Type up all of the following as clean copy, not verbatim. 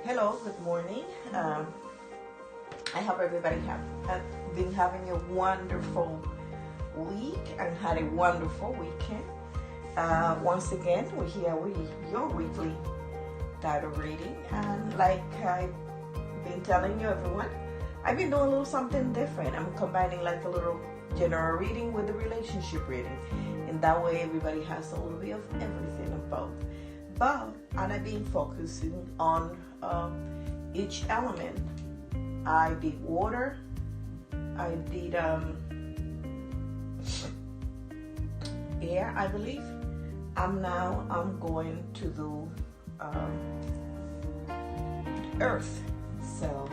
Hello, good morning. I hope everybody have been having a wonderful week and had a wonderful weekend. Once again, we're here with your weekly tarot reading, and like I've been telling you, everyone, I've been doing a little something different. I'm combining like a little general reading with the relationship reading, and that way everybody has a little bit of everything about. And I've been focusing on each element. I did water, I did air, I believe. I'm going to do earth. So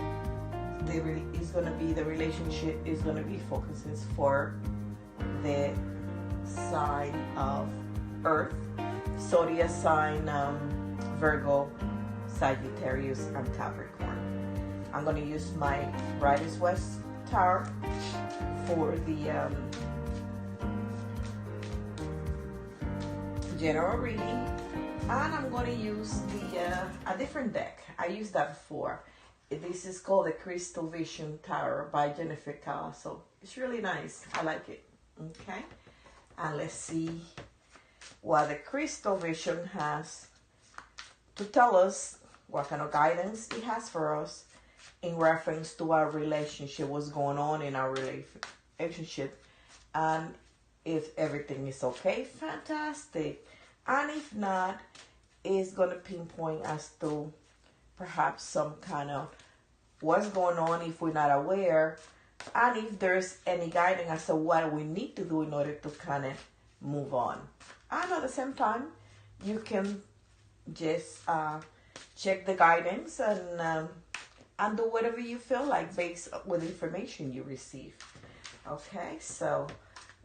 the relationship is gonna be focuses for the sign of earth, zodiac sign Virgo, Sagittarius, and Capricorn. I'm going to use my Brightest West Tower for the general reading, and I'm going to use a different deck. I used that before. This is called the Crystal Vision Tower by Jennifer Calasso. It's really nice. I like it. Okay, and let's see what the Crystal Vision has to tell us, what kind of guidance it has for us in reference to our relationship, what's going on in our relationship, and if everything is okay, fantastic, and if not, it's going to pinpoint as to perhaps some kind of what's going on if we're not aware, and if there's any guidance as to what we need to do in order to kind of move on. And at the same time, you can just check the guidance and do whatever you feel like based with the information you receive. Okay, so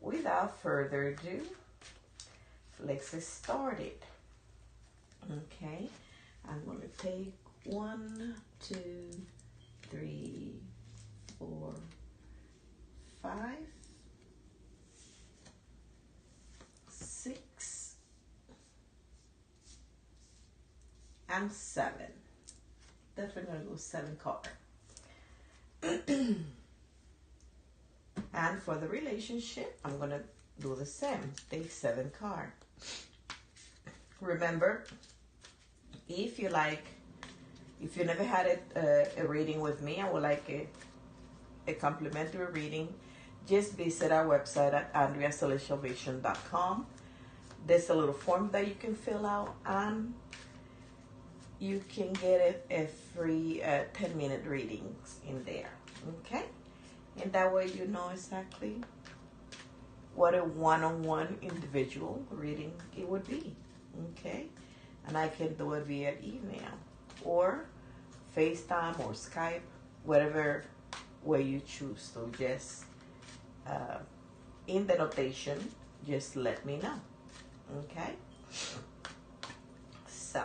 without further ado, let's get started. Okay, I'm going to take 1, 2, 3, 4, 5, 6, and 7. Definitely going to go 7 card. And for the relationship, I'm going to do the same. Take 7 card. Remember, if you never had a reading with me and would like a complimentary reading, just visit our website at andreacelestialvision.com. There's a little form that you can fill out, and you can get a free 10-minute readings in there. Okay, and that way you know exactly what a one-on-one individual reading it would be. Okay, and I can do it via email or FaceTime or Skype, whatever way you choose. So just in the notation, just let me know. Okay, so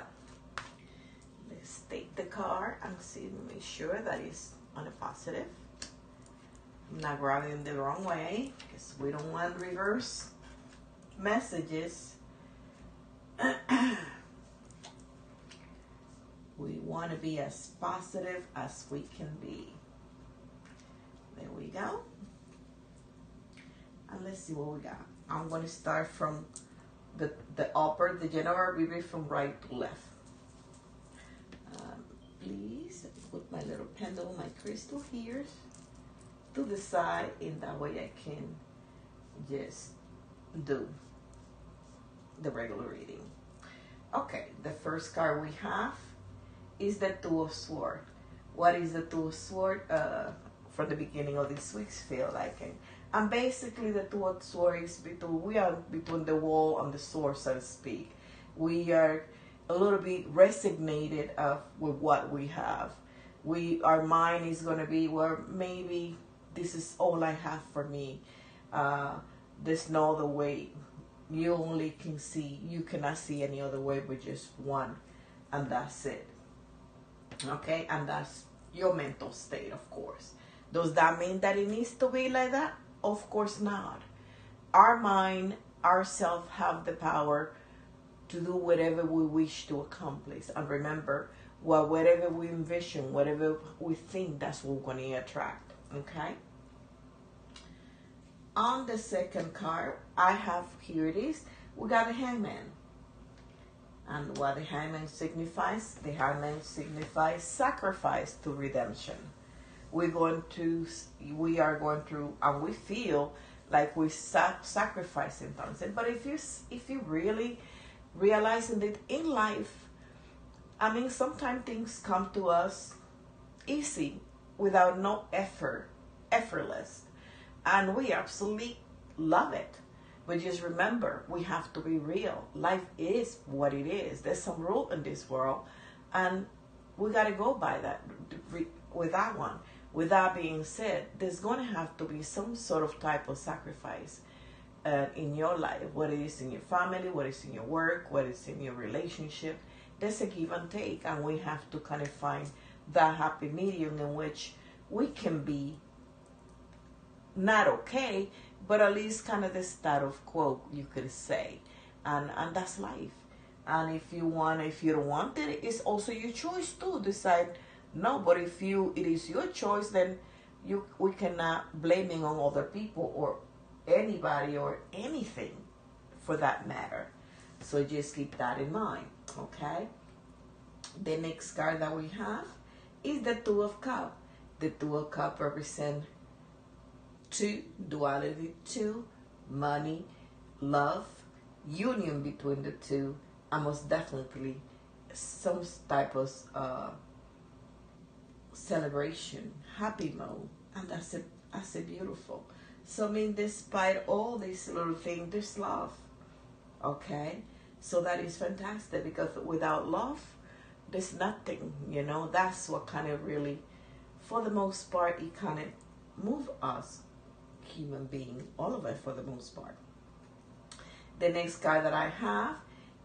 let's take the card and see, make sure that it's on a positive. I'm not grabbing the wrong way because we don't want reverse messages. We want to be as positive as we can be. There we go. And let's see what we got. I'm going to start from the upper, the general reading from right to left. Please put my little pendulum, my crystal here to the side, and that way I can just do the regular reading. Okay, the first card we have is the Two of Swords. What is the Two of Swords? From the beginning of this week's feel like it. And basically the Two of Swords is we are between the wall and the sword, so to speak. We are a little bit resignated with what we have. Our mind is going to be, well, maybe this is all I have for me. There's no other way. You only can see, you cannot see any other way but just one, and that's it. Okay, and that's your mental state, of course. Does that mean that it needs to be like that? Of course not. Our mind, ourselves have the power to do whatever we wish to accomplish. And remember, Well, whatever we envision, whatever we think, that's what we're going to attract. Okay? On the second card, I have, here it is, we got the Hangman. And what the Hangman signifies sacrifice to redemption. We are going through, and we feel like we're sacrificing something. But if you really realizing that in life, I mean, sometimes things come to us easy, without no effort, effortless, and we absolutely love it. But just remember, we have to be real. Life is what it is. There's some rule in this world, and we got to go by that. With that one, with that being said, there's going to have to be some sort of type of sacrifice in your life, whether it's in your family, whether it's in your work, whether it's in your relationship. There's a give and take, and we have to kind of find that happy medium in which we can be not okay, but at least kind of the status quo, you could say, and that's life. And if you don't want it, it's also your choice to decide no. But it is your choice, then we cannot blame it on other people or anybody or anything for that matter. So just keep that in mind, okay? The next card that we have is the Two of Cups. The Two of Cups represent two, duality, two, money, love, union between the two, and most definitely some type of celebration, happy mode, and that's a beautiful. So I mean, despite all these little things, there's love. Okay, so that is fantastic, because without love, there's nothing. That's what kind of really, for the most part, it kind of move us human being, all of it for the most part. The next card that I have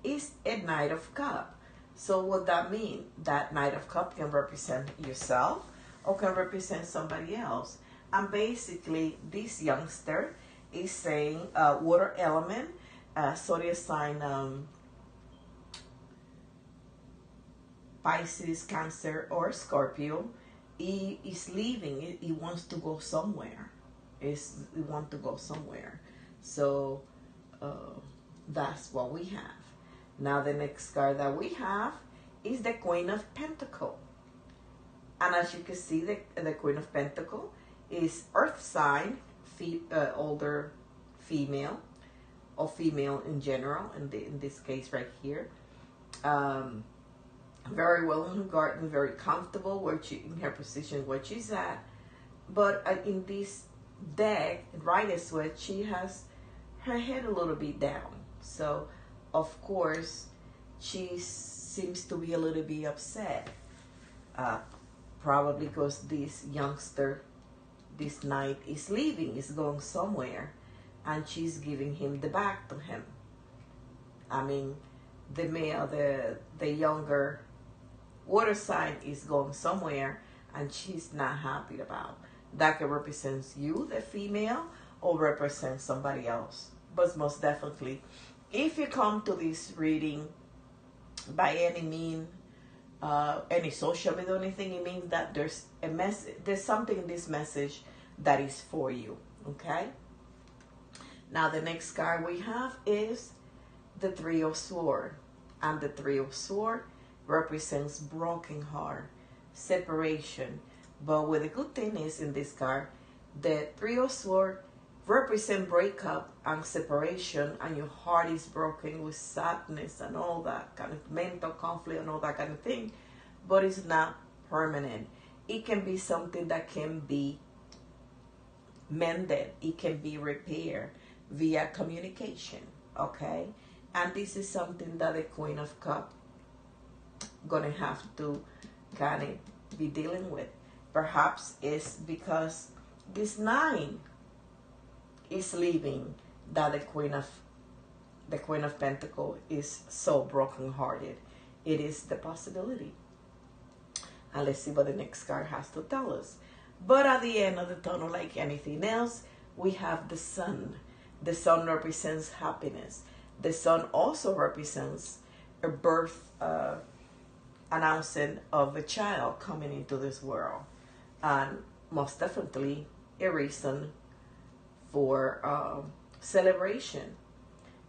is a Knight of Cups. So what that means, that Knight of Cups can represent yourself or can represent somebody else. And basically, this youngster is saying water element, zodiac sign Pisces, Cancer, or Scorpio. He is leaving. He wants to go somewhere. He wants to go somewhere. So that's what we have. Now the next card that we have is the Queen of Pentacles. And as you can see, the Queen of Pentacles is earth sign, older female, or female in general, in this case right here. Very well in her garden, very comfortable in her position where she's at. But in this deck, right as well, she has her head a little bit down. So, of course, she seems to be a little bit upset. Probably because this youngster, this knight, is leaving, is going somewhere, and she's giving him the back to him. I mean, the male, the younger water sign is going somewhere, and she's not happy about. That can represent you, the female, or represent somebody else. But most definitely, if you come to this reading by any means, any social media or anything, it means that there's a message, there's something in this message that is for you. Okay? Now the next card we have is the Three of Swords. And the Three of Swords represents broken heart, separation. But what the good thing is in this card, the Three of Swords represent breakup and separation, and your heart is broken with sadness and all that kind of mental conflict and all that kind of thing. But it's not permanent. It can be something that can be mended. It can be repaired via communication. Okay? And this is something that the Queen of Cups gonna have to kind of be dealing with. Perhaps it's because this 9 is leaving that the Queen of Pentacles is so brokenhearted. It is the possibility. And let's see what the next card has to tell us. But at the end of the tunnel, like anything else, we have the Sun. The Sun represents happiness. The Sun also represents a birth announcing of a child coming into this world, and most definitely a reason for celebration.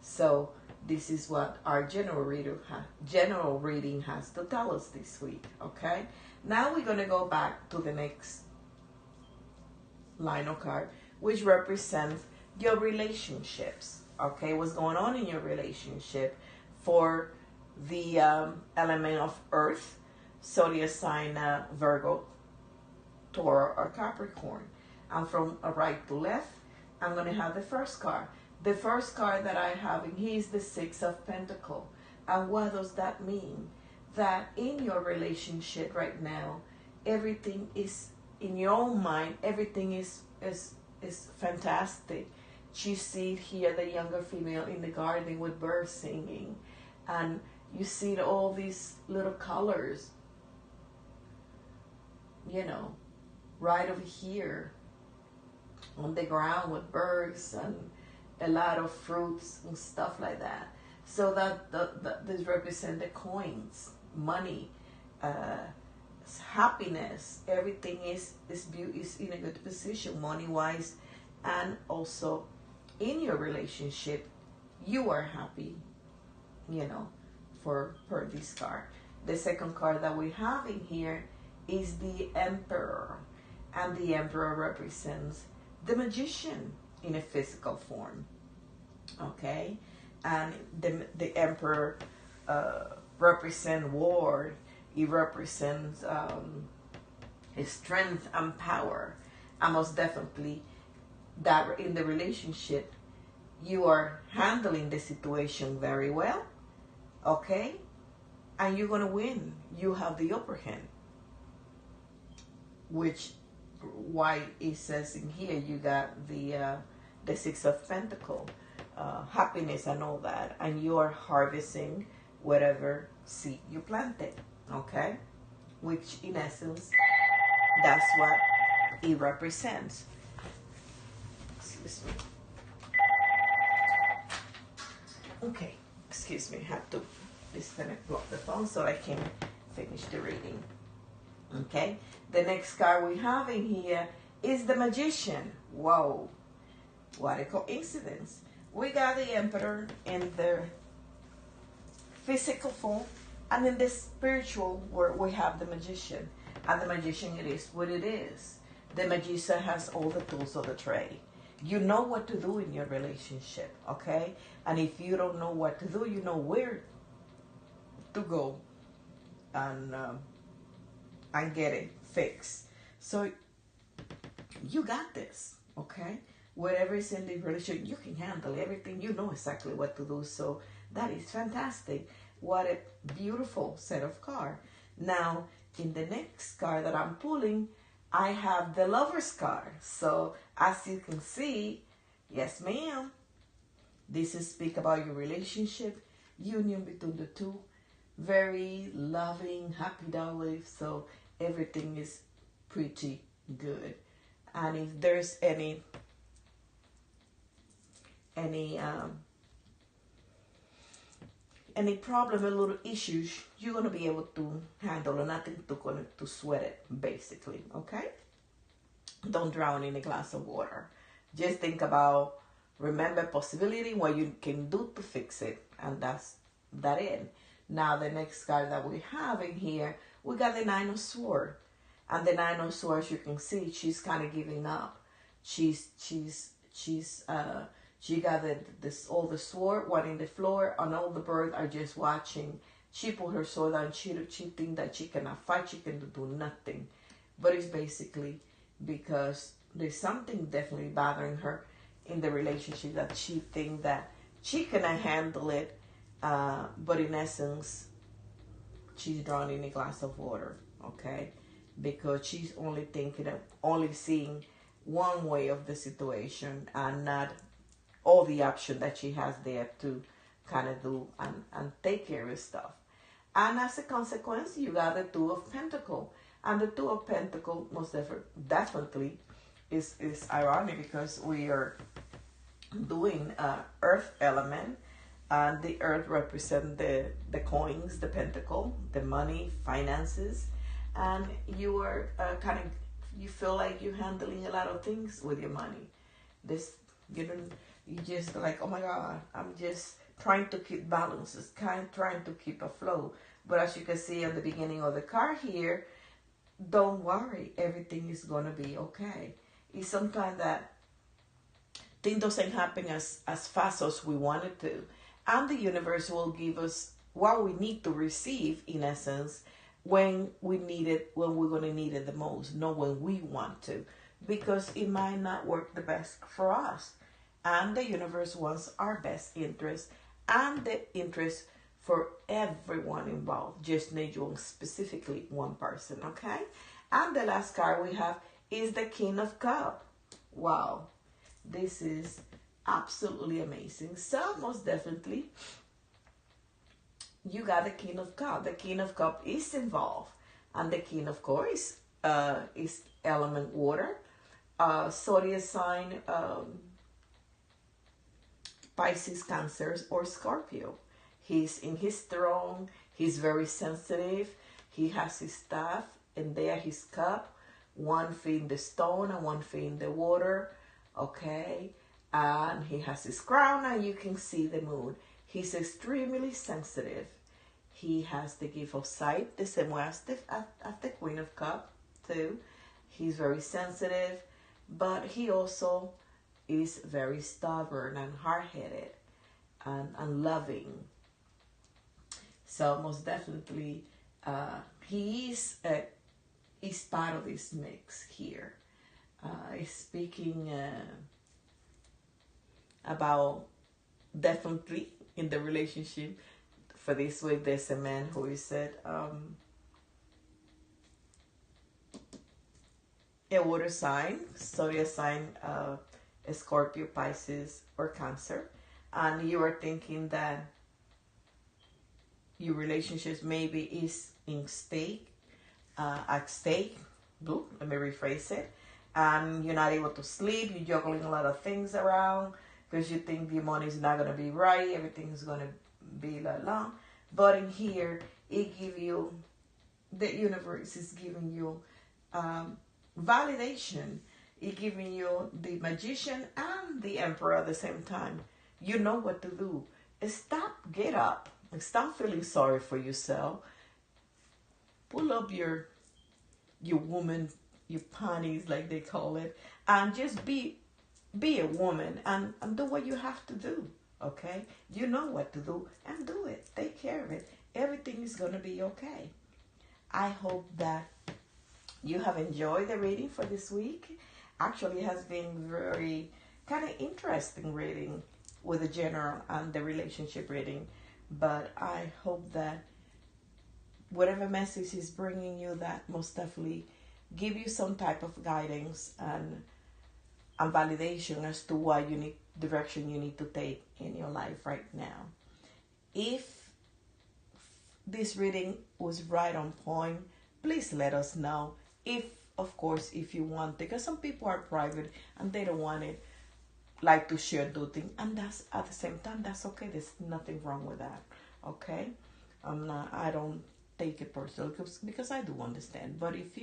So this is what our general reading has to tell us this week. Okay, now we're going to go back to the next line of card, which represents your relationships. Okay, what's going on in your relationship for the element of earth, zodiac sign Virgo, Tauro, or Capricorn. And from right to left, I'm going to have the first card. The first card that I have in here is the Six of Pentacles. And what does that mean? That in your relationship right now, everything is, in your own mind, everything is fantastic. You see here the younger female in the garden with birds singing. And you see all these little colors, you know, right over here on the ground with birds and a lot of fruits and stuff like that. So that this represents the coins, money, happiness. Everything is in a good position money wise, and also in your relationship you are happy, you know, for this card. The second card that we have in here is the Emperor, and the Emperor represents the magician in a physical form. Okay, and the Emperor represents war. It represents strength and power, and most definitely that in the relationship you are handling the situation very well. Okay, and you're gonna win. You have the upper hand, which why it says in here you got the Six of Pentacles, happiness and all that, and you are harvesting whatever seed you planted. Okay, which in essence that's what it represents. Excuse me. Okay, excuse me, I have to block the phone so I can finish the reading. Okay, the next card we have in here is the Magician. Whoa, what a coincidence. We got the Emperor in the physical form, and in the spiritual world we have the Magician. And the Magician, it is what it is. The Magician has all the tools of the trade. You know what to do in your relationship, okay? And if you don't know what to do, you know where to go and get it fixed. So you got this, okay? Whatever is in the relationship, you can handle everything. You know exactly what to do. So that is fantastic. What a beautiful set of cards. Now, in the next card that I'm pulling, I have the Lover's card. So as you can see, yes ma'am, this is speak about your relationship, union between the two, very loving, happy dolly. So everything is pretty good. And if there's any problem, a little issues, you're going to be able to handle it, nothing to sweat it, basically, okay? Don't drown in a glass of water. Just think about, remember possibility, what you can do to fix it, and that's it. Now, the next card that we have in here, we got the Nine of Swords. And the Nine of Swords, you can see, she's kind of giving up. She got all the sword, one in the floor, and all the birds are just watching. She put her sword down. She think that she cannot fight. She can do nothing. But it's basically because there's something definitely bothering her in the relationship that she think that she cannot handle it. But in essence, she's drawn in a glass of water, okay? Because she's only seeing one way of the situation and not all the options that she has there to kind of do and take care of stuff. And as a consequence, you got the Two of Pentacles. And the Two of Pentacles most definitely is ironic because we are doing earth element, And the earth represents the coins, the pentacle, the money, finances. And you are you feel like you're handling a lot of things with your money. This, you just like, oh my God, I'm just trying to keep balances, trying to keep a flow. But as you can see on the beginning of the card here, don't worry, everything is gonna be okay. It's sometimes that things doesn't happen as fast as we want it to. And the universe will give us what we need to receive, in essence, when we need it, when we're gonna need it the most, not when we want to. Because it might not work the best for us. And the universe wants our best interest and the interest for everyone involved, just not you specifically one person, okay? And the last card we have is the King of Cups. Wow, this is absolutely amazing. So most definitely, you got the King of Cups. The King of Cups is involved, and the King, of course, is element water, zodiac sign, Pisces, Cancer, or Scorpio. He's in his throne. He's very sensitive. He has his staff, and there his cup. One feet in the stone and one feet in the water. Okay. And he has his crown, and you can see the moon. He's extremely sensitive. He has the gift of sight, the same way as the Queen of Cups, too. He's very sensitive, but he also is very stubborn and hard-headed and loving. So most definitely, he is part of this mix here. Speaking about definitely in the relationship. For this week, there's a man who is said a water sign, zodiac sign, Scorpio, Pisces, or Cancer, and you are thinking that your relationships maybe is at stake. Let me rephrase it. And you're not able to sleep. You're juggling a lot of things around because you think the money is not gonna be right. Everything is gonna be long. But in here, it give you, the universe is giving you validation. It giving you the Magician and the Emperor at the same time. You know what to do. Get up, and stop feeling sorry for yourself. Pull up your woman, your panties, like they call it, and just be a woman and do what you have to do. Okay, you know what to do and do it. Take care of it. Everything is gonna be okay. I hope that you have enjoyed the reading for this week. Actually, it has been very kind of interesting reading with the general and the relationship reading. But I hope that whatever message is bringing you, that most definitely give you some type of guidance and validation as to what direction you need to take in your life right now. If this reading was right on point, please let us know. Of course, if you want, because some people are private and they don't want it like to share things, and that's at the same time, that's okay. There's nothing wrong with that. Okay, I don't take it personal because I do understand. But if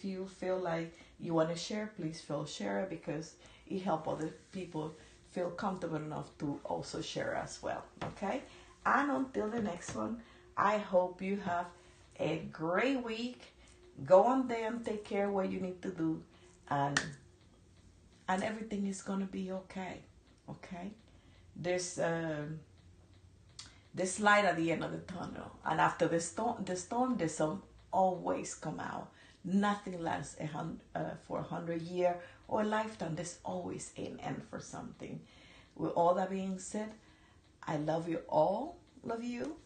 you feel like you want to share, please share it, because it helps other people feel comfortable enough to also share as well. Okay, and until the next one, I hope you have a great week. Go on there and take care of what you need to do, and everything is gonna be okay. Okay, there's light at the end of the tunnel, and after the storm, the sun always come out. Nothing lasts for 100 years or a lifetime. There's always an end for something. With all that being said, I love you all. Love you.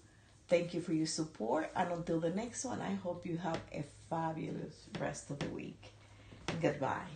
Thank you for your support. And until the next one, I hope you have a fabulous rest of the week. Goodbye.